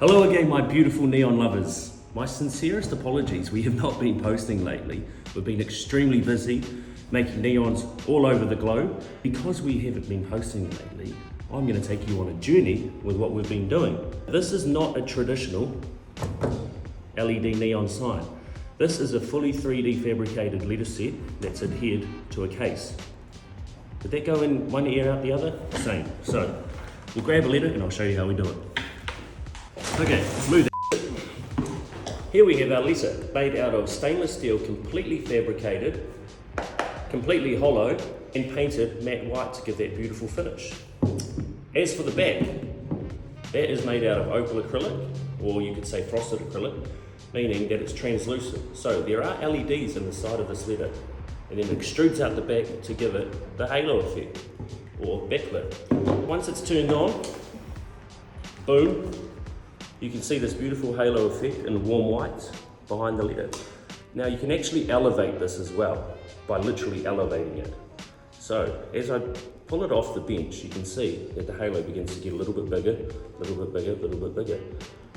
Hello again, my beautiful neon lovers. My sincerest apologies, we have not been posting lately. We've been extremely busy making neons all over the globe. Because we haven't been posting lately, I'm going to take you on a journey with what we've been doing. This is not a traditional LED neon sign. This is a fully 3D fabricated letter set that's adhered to a case. Did that go in one ear out the other? Same. So we'll grab a letter and I'll show you how we do it. Okay, smooth. Here we have our letter made out of stainless steel, completely fabricated, completely hollow, and painted matte white to give that beautiful finish. As for the back, that is made out of opal acrylic, or you could say frosted acrylic, meaning that it's translucent. So there are LEDs in the side of this letter, and then it extrudes out the back to give it the halo effect, or backlit. Once it's turned on, boom, you can see this beautiful halo effect in warm white behind the letter. Now you can actually elevate this as well by literally elevating it. So as I pull it off the bench, you can see that the halo begins to get a little bit bigger, a little bit bigger, a little bit bigger.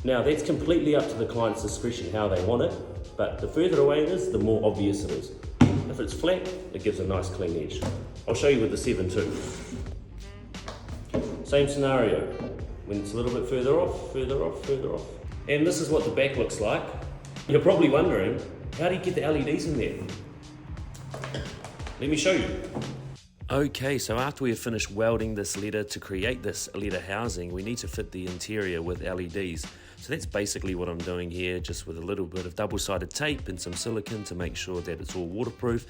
Now that's completely up to the client's discretion how they want it, but the further away it is, the more obvious it is. If it's flat, it gives a nice clean edge. I'll show you with the 7.2. Same scenario. When it's a little bit further off, further off, further off. And this is what the back looks like. You're probably wondering, how do you get the LEDs in there? Let me show you. Okay, so after we have finished welding this letter to create this letter housing, we need to fit the interior with LEDs. So that's basically what I'm doing here, just with a little bit of double-sided tape and some silicone to make sure that it's all waterproof.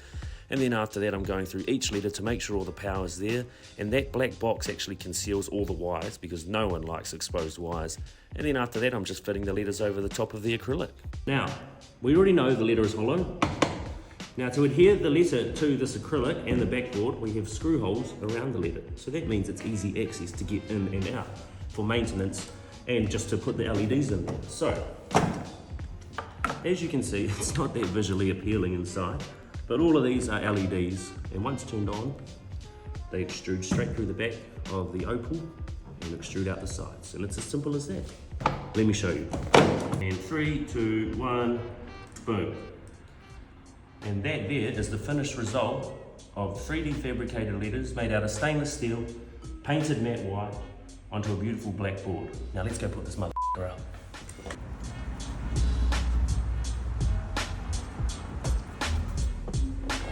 And then after that, I'm going through each letter to make sure all the power's there. And that black box actually conceals all the wires because no one likes exposed wires. And then after that, I'm just fitting the letters over the top of the acrylic. Now, we already know the letter is hollow. Now to adhere the letter to this acrylic and the backboard, we have screw holes around the letter. So that means it's easy access to get in and out for maintenance and just to put the LEDs in there. So, as you can see, it's not that visually appealing inside. But all of these are LEDs, and once turned on, they extrude straight through the back of the opal and extrude out the sides. And it's as simple as that. Let me show you. And 3, 2, 1, boom. And that there is the finished result of 3D fabricated letters made out of stainless steel, painted matte white, onto a beautiful black board. Now let's go put this motherfucker out.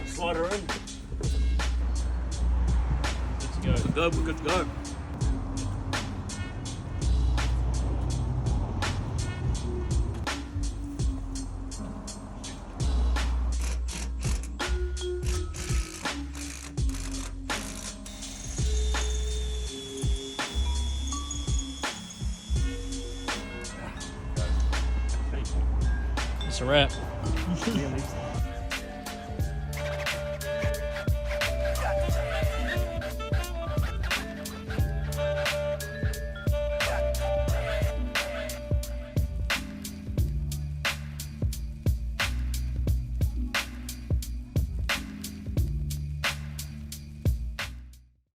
Slide her in. Let's go. We're good to go. It's a wrap.